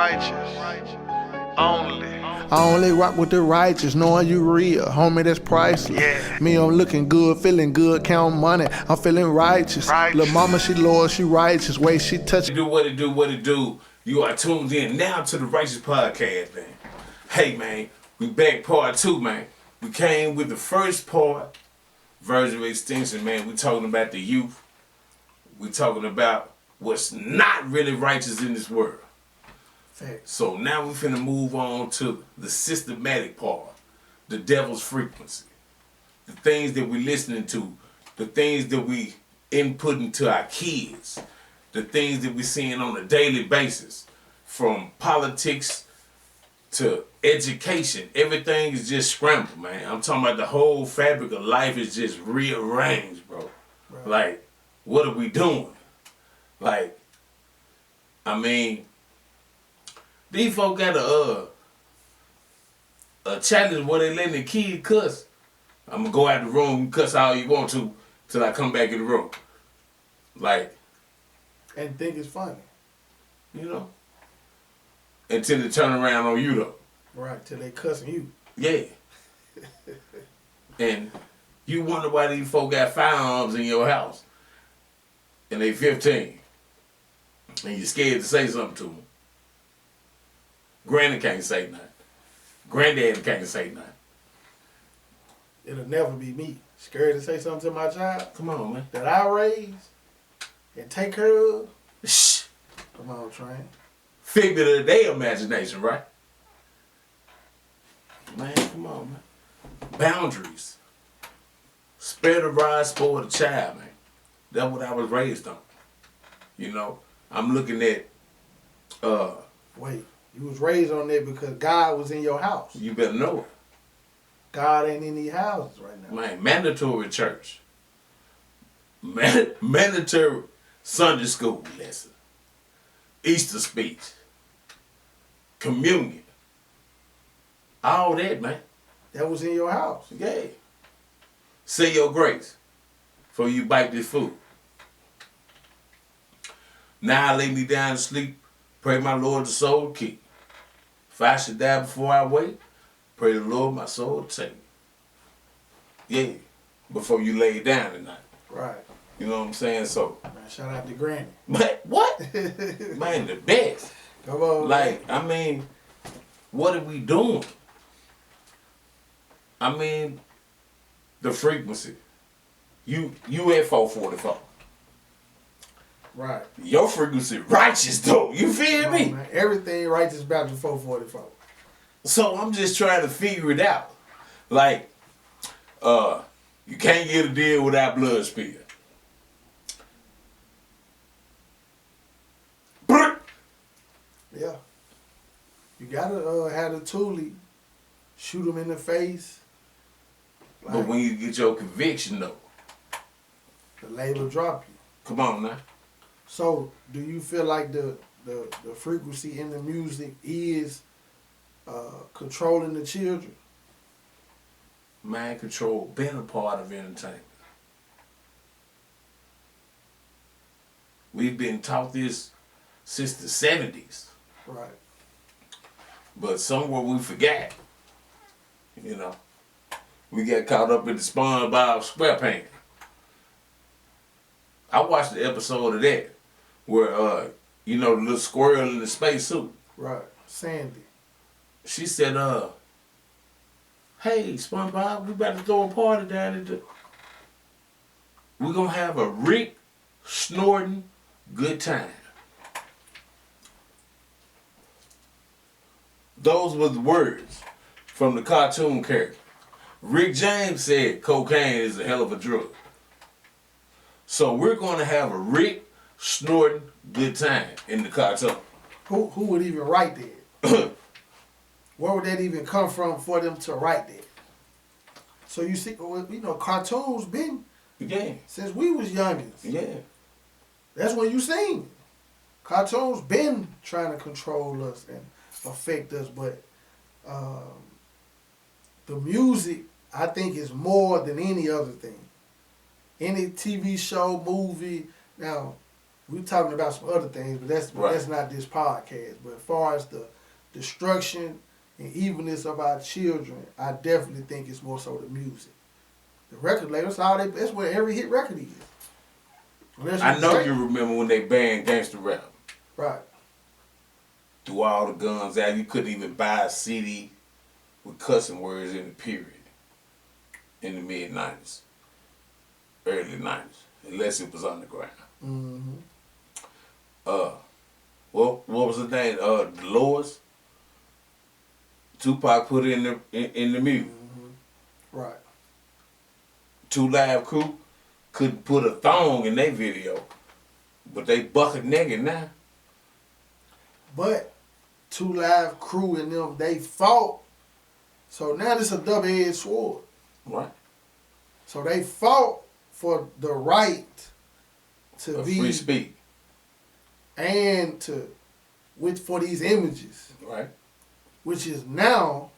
righteous. Only. I only rock with the righteous, knowing you real, homie, that's priceless. Yeah. Me, I'm looking good, feeling good, counting money, I'm feeling righteous. Lil' mama, she loyal, she righteous, way she touch. What it do. You are tuned in now to the Righteous Podcast, man. Hey, man, we back part 2, man. We came with the first part, version of extension, man. We talking about the youth. We talking about what's not really righteous in this world. So now we finna move on to the systematic part, the devil's frequency, the things that we listening to, the things that we input into our kids, the things that we seeing on a daily basis, from politics to education. Everything is just scrambled, man. I'm talking about the whole fabric of life is just rearranged, bro. Right. Like, what are we doing? Like, I mean, these folk got a challenge where they letting the kid cuss. I'm gonna go out the room and cuss all you want to till I come back in the room. Like, and think it's funny. You know? Until they turn around on you though. Right, till they cussing you. Yeah. And you wonder why these folk got firearms in your house. And they 15. And you're scared to say something to them. Granny can't say nothing. Granddaddy can't say nothing. It'll never be me. Scared to say something to my child? Come on, man. That I raised and take care of? Shh. Come on, Train. Figment of their imagination, right? Man, come on, man. Boundaries. Spare the rod, spoil the child, man. That's what I was raised on. You know, I'm looking at, Wait, you was raised on that because God was in your house. You better know it. God ain't in these houses right now. Man, mandatory church. Mandatory Sunday school lesson. Easter speech. Communion. All that, man. That was in your house. Yeah. Say your grace before you bite this food. Now I lay me down to sleep. Pray my Lord the soul to keep. If I should die before I wake, pray the Lord my soul to take. Yeah. Before you lay down tonight. Right. You know what I'm saying? So. Man, shout out to Granny. But what? Man, the best. Come on. Like, I mean, what are we doing? I mean, the frequency. You at 444. Right. Your frequency righteous though. You feel me? Man. Everything righteous about the 444. So I'm just trying to figure it out. Like, you can't get a deal without blood spill. Yeah. You gotta have the toolie, shoot them in the face. Like, but when you get your conviction though, the label drop you. Come on now. So do you feel like the frequency in the music is controlling the children? Mind control been a part of entertainment. We've been taught this since the 70s. Right. But somewhere we forgot. You know. We got caught up in the SpongeBob SquarePants. I watched the episode of that where, you know, the little squirrel in the spacesuit. Right. Sandy. She said, hey, SpongeBob, we about to throw a party down at the... We're going to have a Rick snorting good time. Those were the words from the cartoon character. Rick James said cocaine is a hell of a drug. So we're going to have a Rick snorting good time in the cartoon. Who would even write that? Where would that even come from for them to write that? So you see, you know, cartoons been since we was youngins. Yeah. That's when you seen. Cartoons been trying to control us and affect us, but the music, I think, is more than any other thing. Any TV show, movie. Now, We talking about some other things, but that's not this podcast. But as far as the destruction and evenness of our children, I definitely think it's more so the music. The record labels, that's where every hit record is. I know you remember when they banned gangster rap. Right. Threw all the guns out. You couldn't even buy a CD with cussing words in the period. In the mid-90s. Early 90s. Unless it was underground. Mm-hmm. What was the name? Dolores. Tupac put it in the music. Mm-hmm. Right. 2 Live Crew couldn't put a thong in their video, but they bucket naked now. But 2 Live Crew and them, they fought. So now this is a double-edged sword. Right. So they fought for the right to be free speech and for these images. Right. Which is now.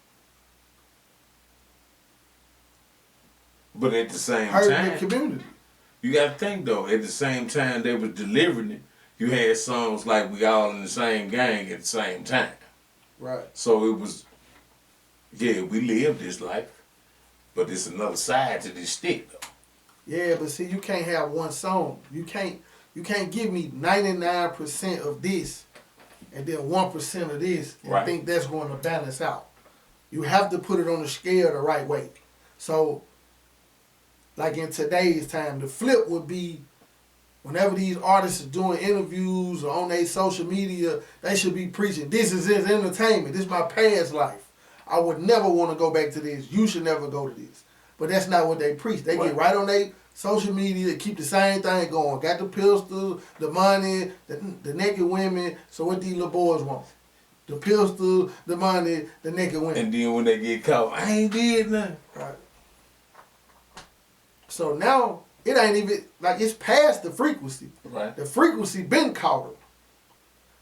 But at the same hurting time, the community. You got to think though. At the same time they were delivering it, you had songs like "We All in the Same Gang" at the same time. Right. So it was, yeah, we live this life, but it's another side to this stick though. Yeah, but see, you can't have one song. You can't give me 99% of this and then 1% of this and think that's going to balance out. You have to put it on the scale the right way. So, like in today's time, the flip would be whenever these artists are doing interviews or on their social media, they should be preaching, this is entertainment. This is my past life. I would never want to go back to this. You should never go to this. But that's not what they preach. They get right on their social media, keep the same thing going. Got the pistols, the money, the naked women. So what these little boys want? The pistols, the money, the naked women. And then when they get caught, I ain't did nothing. Right. So now, it ain't even, like, it's past the frequency. Right. The frequency been caught up.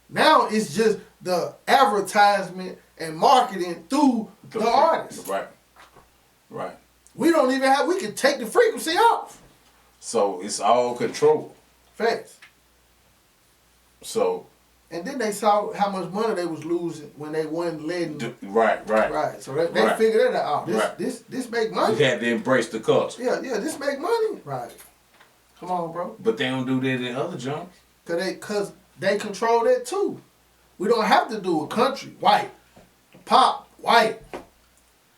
Now it's just the advertisement and marketing through the artist. Right. Right. We don't even have, we can take the frequency off. So it's all controlled. Facts. So. And then they saw how much money they was losing when they wasn't letting. Right. Right. So they figured that out. This make money. You had to embrace the culture. Yeah, this make money. Right. Come on, bro. But they don't do that in other genres. Cause they control that too. We don't have to do a country, white, pop, white.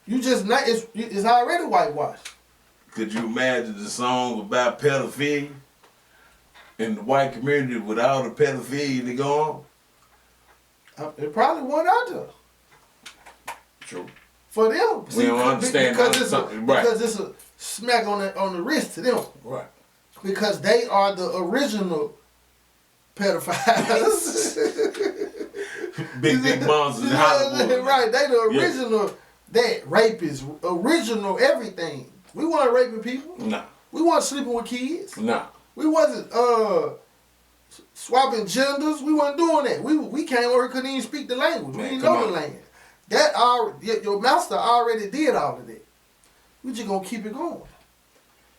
You just not, it's already whitewashed. Could you imagine the song about pedophilia in the white community with all the pedophilia that go on? It probably went out there. True. For them. We don't understand because it's a smack on the wrist to them. Right. Because they are the original pedophiles. big monsters in Hollywood. Right, they the original rapists, original everything. We weren't raping people. No. We weren't sleeping with kids. No. We wasn't swapping genders. We wasn't doing that. We came over here, couldn't even speak the language. We didn't know the language. Your master already did all of that. We just gonna keep it going.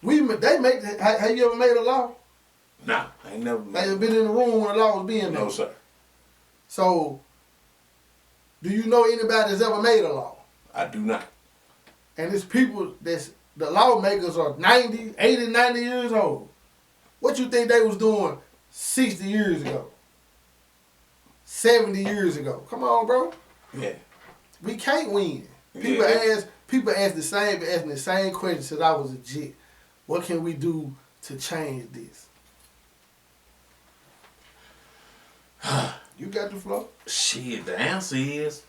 They make that. Have you ever made a law? Nah, I ain't never. Have you been in the room when a law was being made? No, sir. So, do you know anybody that's ever made a law? I do not. And it's people the lawmakers are 90, 80, 90 years old. What you think they was doing 60 years ago? 70 years ago? Come on, bro. Yeah. We can't win. People ask the same question since I was a jit. What can we do to change this? You got the floor? Shit, the answer is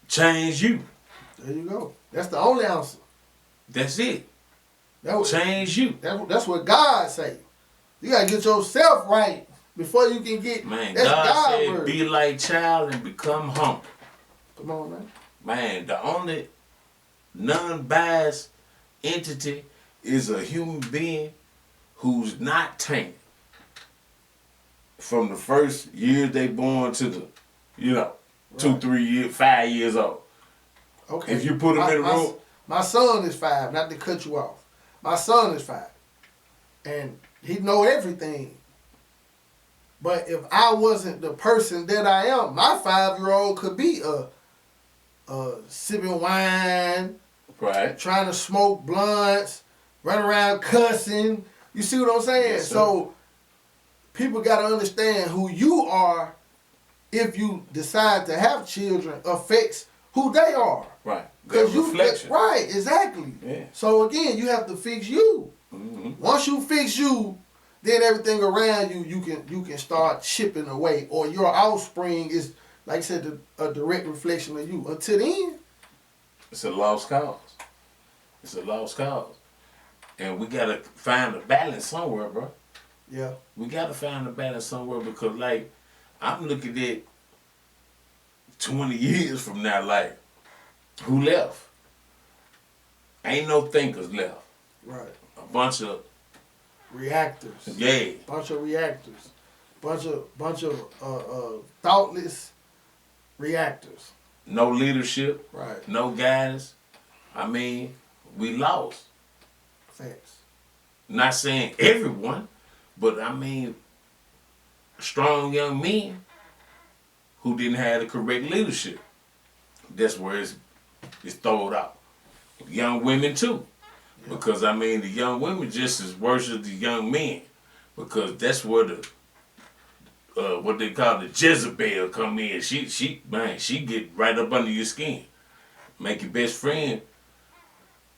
change you. There you go. That's the only answer. That's it. Change you. That's what God say. You gotta get yourself right before you can get. Man, that's God said, word. "Be like child and become humble." Come on, man. Man, the only non-biased entity is a human being who's not tainted from the first year they born to the, 2, 3 years, 5 years old. Okay. If you put them in a room. My son is 5, not to cut you off. My son is 5. And he know everything But if I wasn't the person that I am, my 5-year-old could be sipping wine, Right. trying to smoke blunts, run around cussing. You see what I'm saying? Yes, sir. So people got to understand who you are if you decide to have children affects who they are. Right. Their reflection. Right, exactly. Yeah. So again, you have to fix you. Mm-hmm. Once you fix you, then everything around you, you can start chipping away. Or your offspring is, like I said, a direct reflection of you. Until then, it's a lost cause. It's a lost cause. And we gotta find a balance somewhere, bro. yeah. We gotta find a balance somewhere because, like, I'm looking at 20 years from now, like, who left? Ain't no thinkers left. Right. A bunch of Reactors. yeah. Bunch of reactors. Bunch of thoughtless reactors. No leadership. Right. No guidance. I mean, we lost. Facts. Not saying everyone, but I mean, strong young men who didn't have the correct leadership. That's where it's thrown out. Young women too. Yeah. Because I mean the young women just as worse as the young men. Because that's where the what they call the Jezebel come in. She get right up under your skin. Make your best friend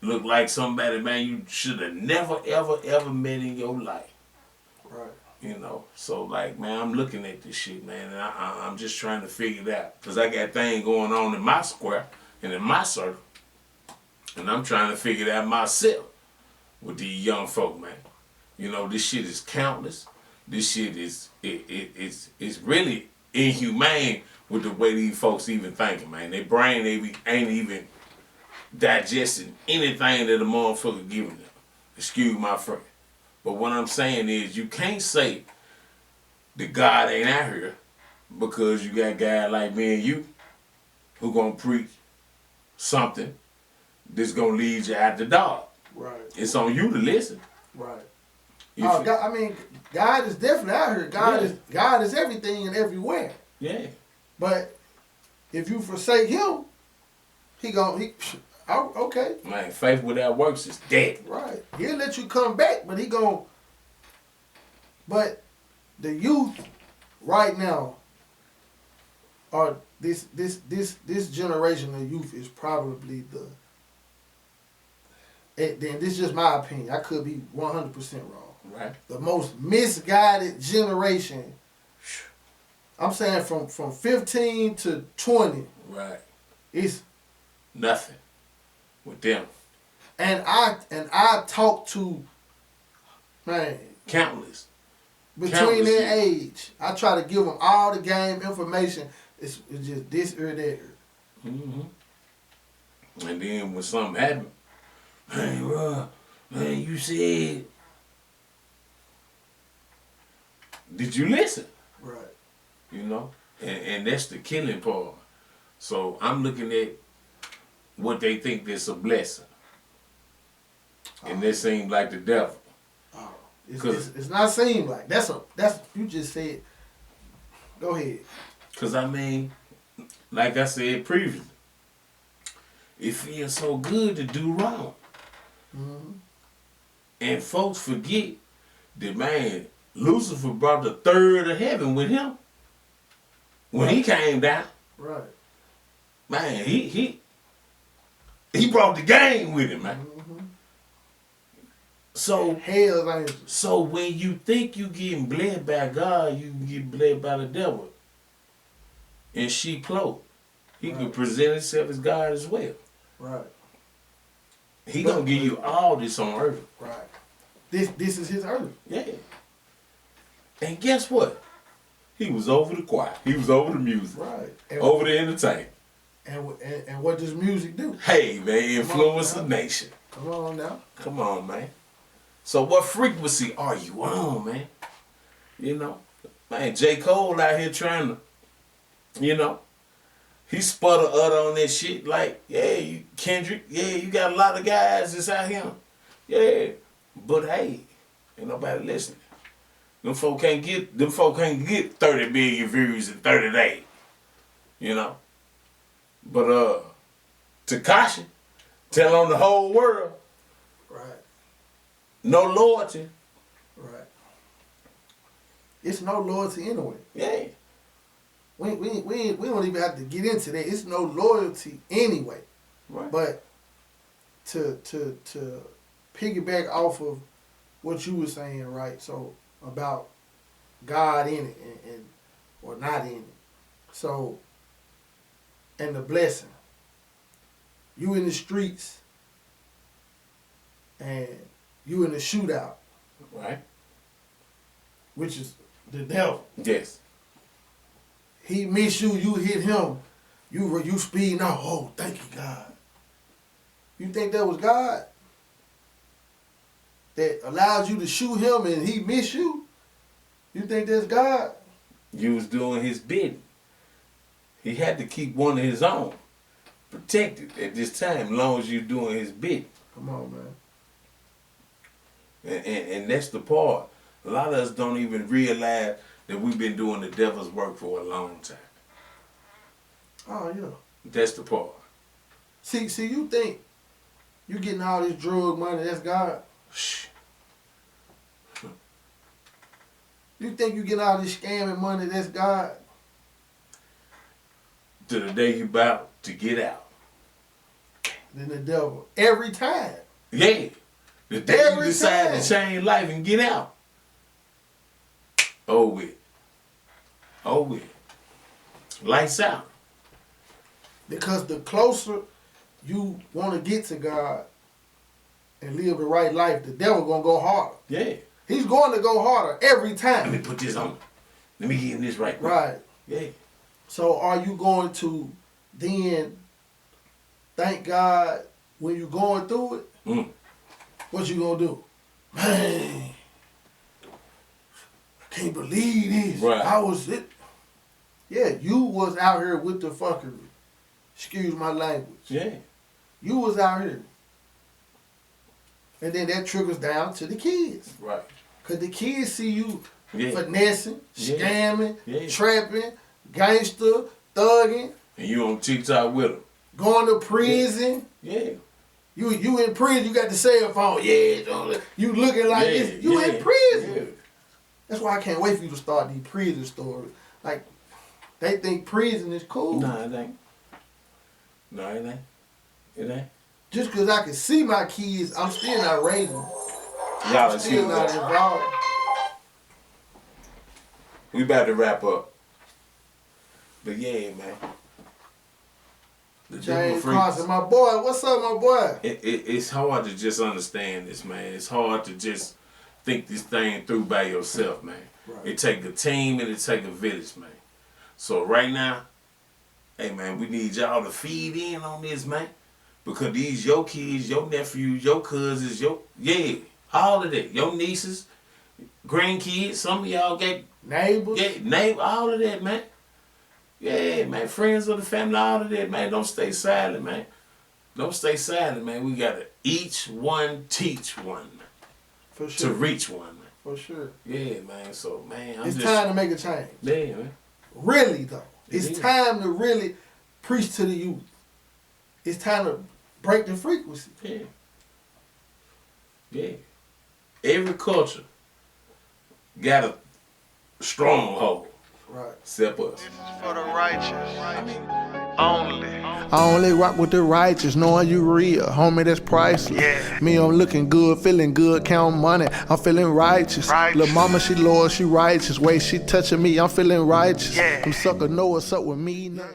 look like somebody, man, you should have never, ever met in your life. Right. You know, so like, man, I'm looking at this shit, man, and I'm just trying to figure it out. Because I got things going on in my square and in my circle. And I'm trying to figure it out myself with these young folk, man. You know, this shit is countless. This shit is, it's really inhumane with the way these folks even thinking, man. Their brain ain't even digesting anything that a motherfucker giving them. Excuse my friend. But what I'm saying is you can't say that God ain't out here because you got guys like me and you who gonna preach something that's gonna lead you out the dark. Right. It's on you to listen. Right. God, I mean, God is definitely out here. God is everything and everywhere. Yeah. But if you forsake Him, okay. Man, faith without works is dead. Right. He'll let you come back, but But the youth right now are this generation of youth is probably and this is just my opinion. I could be 100% wrong. Right. The most misguided generation. I'm saying from 15 to 20. Right. It's nothing with them. And I talk to, man, countless between their age. I try to give them all the game information. It's just this or that. Mm-hmm. And then when something happens, hey, bro, man, you said, did you listen? Right. You know, and that's the killing part. So I'm looking at what they think that's a blessing, and that seems like the devil. Oh, it's not seem like that's you just said. Go ahead. Cause I mean, like I said previously, it feels so good to do wrong, and folks forget that, man, Lucifer brought the third of heaven with him when he came down. Right. Man, he brought the game with him, man. Mm-hmm. So hell's angels. So when you think you getting bled by God, you can get bled by the devil. In sheep clothes. He could present himself as God as well. Right. He gonna give you all this on earth. Right. This is his earth. Yeah. And guess what? He was over the choir. He was over the music. Right. Over the entertainment. And what does music do? Hey, man, influence the nation. Come on now. Come on, man. So what frequency are you on, man? You know? Man, J. Cole out here trying to, you know, he sputter on that shit like, yeah, you Kendrick, yeah, you got a lot of guys that's out here. Yeah. But hey, ain't nobody listening. Them folk can't get 30 million views in 30 days. You know? But Tekashi tell on the whole world. Right. No loyalty. Right. It's no loyalty anyway. Yeah. We don't even have to get into that. It's no loyalty anyway. Right. But to piggyback off of what you were saying, right? So about God in it and or not in it. So and the blessing. You in the streets and you in the shootout. Right. Which is the devil. Yes. He miss you, you hit him. You speeding out. Oh, thank you, God. You think that was God? That allows you to shoot him and he miss you? You think that's God? You was doing his bidding. He had to keep one of his own protected at this time, as long as you doing his bidding. Come on, man. And that's the part. A lot of us don't even realize that we've been doing the devil's work for a long time. Oh, yeah. That's the part. See, you think you getting all this drug money, that's God? Shh. You think you getting all this scamming money, that's God? To the day you about to get out. Then the devil. Every time. Yeah. The day Every you decide time. to change life and get out. Oh, with. Oh, with. Lights out. Because the closer you want to get to God and live the right life, the devil going to go harder. Yeah. He's going to go harder every time. Let me put this on. Let me get in this right now. Right. Yeah. So are you going to then thank God when you're going through it? Mm. What you going to do? Man, I can't believe this. Right. I was it. Yeah, you was out here with the fuckery. Excuse my language. Yeah. You was out here. And then that trickles down to the kids. Right. Because the kids see you Yeah. finessing, Yeah. scamming, Yeah. trapping, gangster, thugging, And you on TikTok with them. going to prison. Yeah. You in prison, you got the cell phone. Yeah, you looking like Yeah, this. You yeah, in prison. yeah. That's why I can't wait for you to start these prison stories. Like, they think prison is cool. Nah, it ain't. No, it ain't. It ain't. Just because I can see my kids, I'm still not raising them. Y'all I'm still excuse not us. involved. We about to wrap up. But yeah, man. The James Devil Freaks. Carson, my boy. What's up, my boy? It's hard to just understand this, man. It's hard to just think this thing through by yourself, man. Right. It take a team and it take a village, man. So right now, hey, man, we need y'all to feed in on this, man. Because these your kids, your nephews, your cousins, all of that. Your nieces, grandkids, some of y'all got Neighbors. all of that, man. Yeah, man, friends of the family, all of that, man. Don't stay silent, man. Don't stay silent, man. We gotta each one teach one, man, For sure. to reach one, man. For sure. Yeah, man. So, man, It's time to make a change. Yeah, man. Really, though. It's is. time to really preach to the youth. It's time to break the frequency. Yeah. Yeah. Every culture got a stronghold. Right. Except us. This is for the righteous. Only. I only rock with the righteous, knowing you real, homie, that's priceless. Yeah. Me, I'm looking good, feeling good, count money, I'm feeling righteous. Righteous. Lil' mama, she loyal, she righteous. Way she touching me, I'm feeling righteous. Yeah. Them sucker know what's up with me now.